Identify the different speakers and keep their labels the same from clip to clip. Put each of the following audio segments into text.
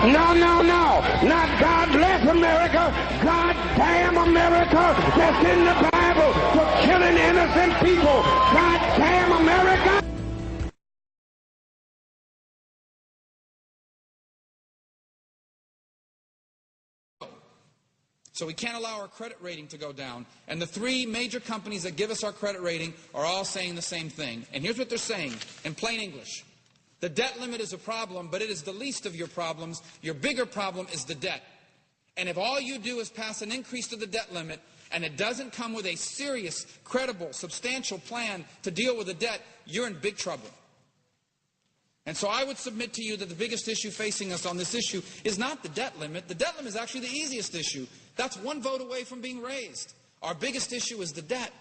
Speaker 1: No, no, no. Not God bless America. God damn America. That's in the Bible for killing innocent people. God damn America.
Speaker 2: So we can't allow our credit rating to go down. And the three major companies that give us our credit rating are all saying the same thing. And here's what they're saying in plain English. The debt limit is a problem, but it is the least of your problems. Your bigger problem is the debt. And if all you do is pass an increase to the debt limit, and it doesn't come with a serious, credible, substantial plan to deal with the debt, you're in big trouble. And so I would submit to you that the biggest issue facing us on this issue is not the debt limit. The debt limit is actually the easiest issue. That's one vote away from being raised. Our biggest issue is the debt.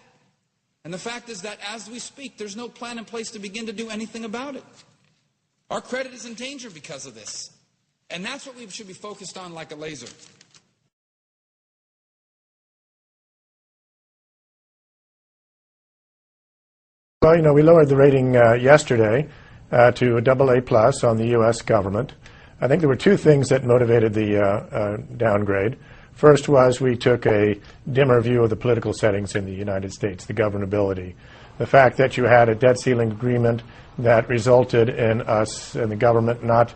Speaker 2: And the fact is that as we speak, there's no plan in place to begin to do anything about it. Our credit is in danger because of this. And that's what we should be focused on like a laser.
Speaker 3: Well, you know, we lowered the rating yesterday to a AA+ on the U.S. government. I think there were two things that motivated the downgrade. First was we took a dimmer view of the political settings in the United States, the governability. The fact that you had a debt ceiling agreement that resulted in us and the government not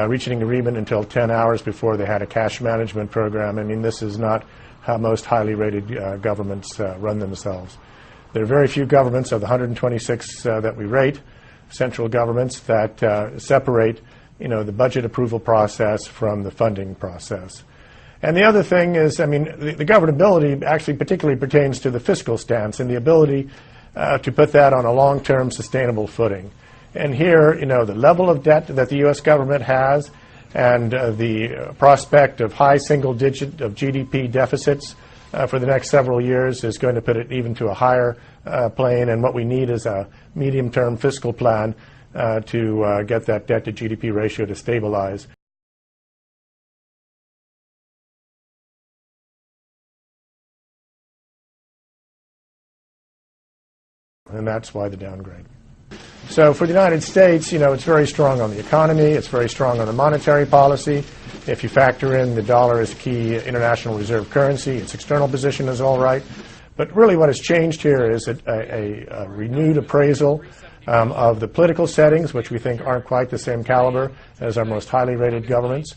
Speaker 3: reaching an agreement until 10 hours before they had a cash management program. I mean, this is not how most highly rated governments run themselves. There are very few governments of the 126 that we rate, central governments, that separate, you know, the budget approval process from the funding process. And the other thing is, I mean, the governability actually particularly pertains to the fiscal stance and the ability to put that on a long-term sustainable footing. And here, you know, the level of debt that the U.S. government has and the prospect of high single-digit of GDP deficits for the next several years is going to put it even to a higher plane. And what we need is a medium-term fiscal plan to get that debt-to-GDP ratio to stabilize. And that's why the downgrade. So for the United States, you know, it's very strong on the economy. It's very strong on the monetary policy. If you factor in the dollar as a key international reserve currency, its external position is all right. But really what has changed here is a renewed appraisal of the political settings, which we think aren't quite the same caliber as our most highly rated governments.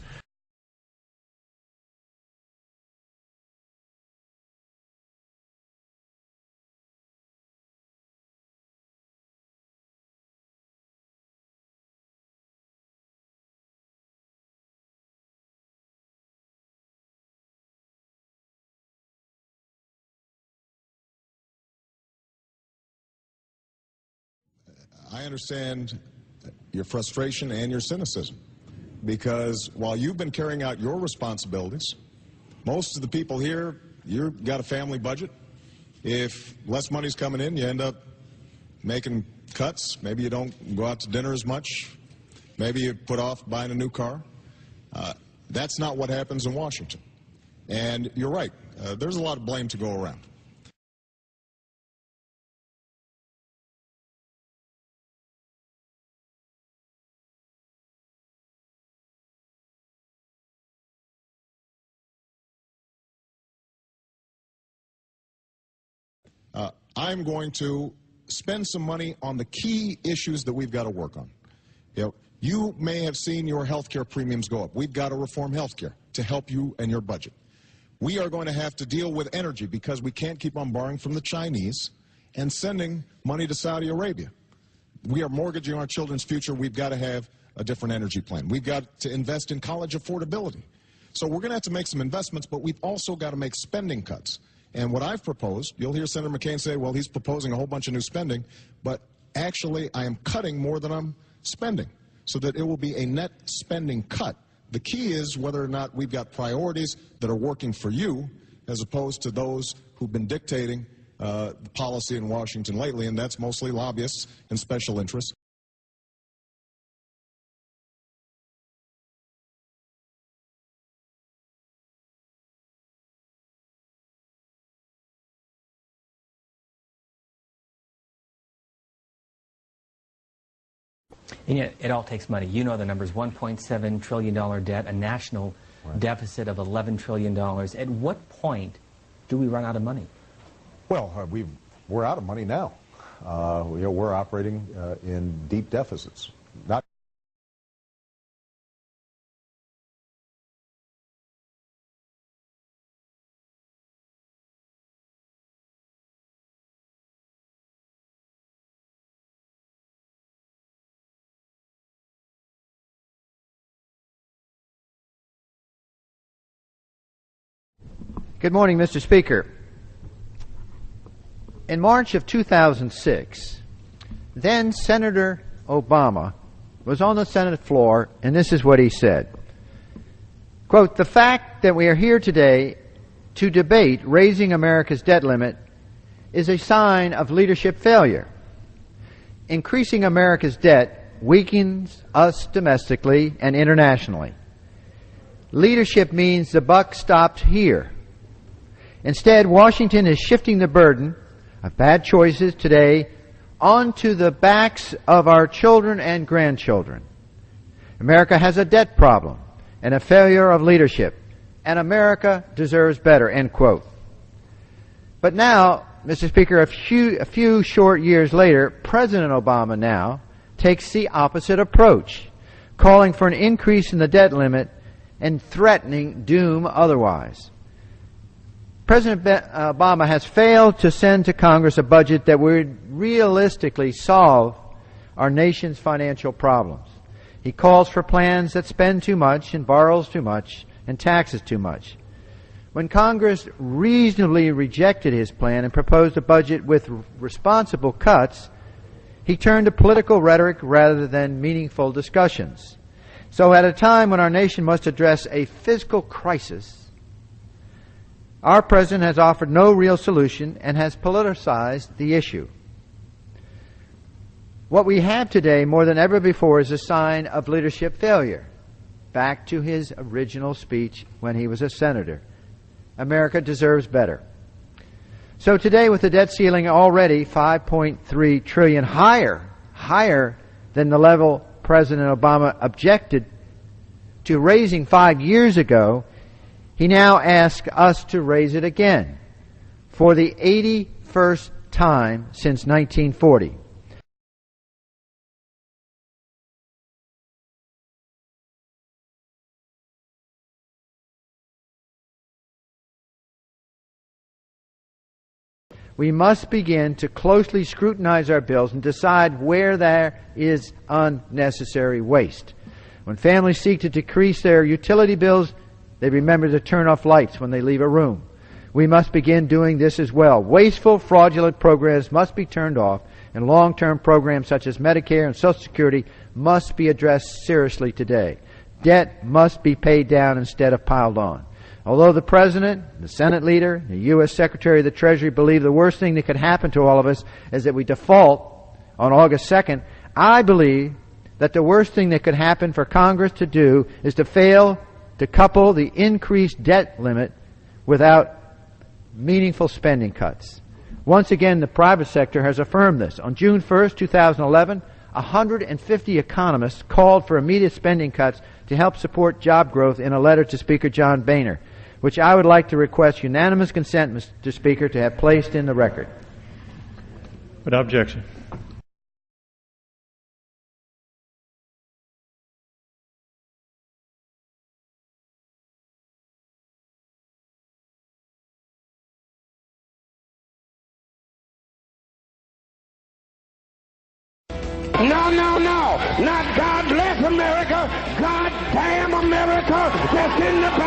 Speaker 4: I understand your frustration and your cynicism, because while you've been carrying out your responsibilities, most of the people here, you've got a family budget. If less money's coming in, you end up making cuts. Maybe you don't go out to dinner as much. Maybe you put off buying a new car. That's not what happens in Washington. And you're right, there's a lot of blame to go around. I'm going to spend some money on the key issues that we've got to work on. You may have seen your health care premiums go up. We've got to reform health care to help you and your budget. We are going to have to deal with energy because we can't keep on borrowing from the Chinese and sending money to Saudi Arabia. We are mortgaging our children's future. We've got to have a different energy plan. We've got to invest in college affordability. So we're going to have to make some investments, but we've also got to make spending cuts. And what I've proposed, you'll hear Senator McCain say, well, he's proposing a whole bunch of new spending, but actually I am cutting more than I'm spending, so that it will be a net spending cut. The key is whether or not we've got priorities that are working for you, as opposed to those who've been dictating the policy in Washington lately, and that's mostly lobbyists and special interests.
Speaker 5: And yet it all takes money. You know the numbers, $1.7 trillion debt, a national deficit of $11 trillion. At what point do we run out of money?
Speaker 4: Well, we're out of money now. We're operating in deep deficits. Not
Speaker 6: Good morning, Mr. Speaker. In March of 2006, then Senator Obama was on the Senate floor, and this is what he said. Quote, "The fact that we are here today to debate raising America's debt limit is a sign of leadership failure. Increasing America's debt weakens us domestically and internationally. Leadership means the buck stops here. Instead, Washington is shifting the burden of bad choices today onto the backs of our children and grandchildren. America has a debt problem and a failure of leadership, and America deserves better," end quote. But now, Mr. Speaker, a few short years later, President Obama now takes the opposite approach, calling for an increase in the debt and threatening doom otherwise. President Obama has failed to send to Congress a budget that would realistically solve our nation's financial problems. He calls for plans that spend too much and borrows too much and taxes too much. When Congress reasonably rejected his plan and proposed a budget with responsible cuts, he turned to political rhetoric rather than meaningful discussions. So at a time when our nation must address a fiscal crisis, our President has offered no real solution and has politicized the issue. What we have today, more than ever before, is a sign of leadership failure. Back to his original speech when he was a senator. America deserves better. So today, with the debt ceiling already $5.3 trillion higher than the level President Obama objected to raising 5 years ago, he now asks us to raise it again for the 81st time since 1940. We must begin to closely scrutinize our bills and decide where there is unnecessary waste. When families seek to decrease their utility bills, they remember to turn off lights when they leave a room. We must begin doing this as well. Wasteful, fraudulent programs must be turned off, and long-term programs such as Medicare and Social Security must be addressed seriously today. Debt must be paid down instead of piled on. Although the President, the Senate leader, the U.S. Secretary of the Treasury believe the worst thing that could happen to all of us is that we default on August 2nd, I believe that the worst thing that could happen for Congress to do is to fail to couple the increased debt limit without meaningful spending cuts. Once again, the private sector has affirmed this. On June 1st, 2011, 150 economists called for immediate spending cuts to help support job growth in a letter to Speaker John Boehner, which I would like to request unanimous consent, Mr. Speaker, to have placed in the record.
Speaker 3: Without objection.
Speaker 1: No, no, no. Not God bless America. God damn America. That's in the Bible.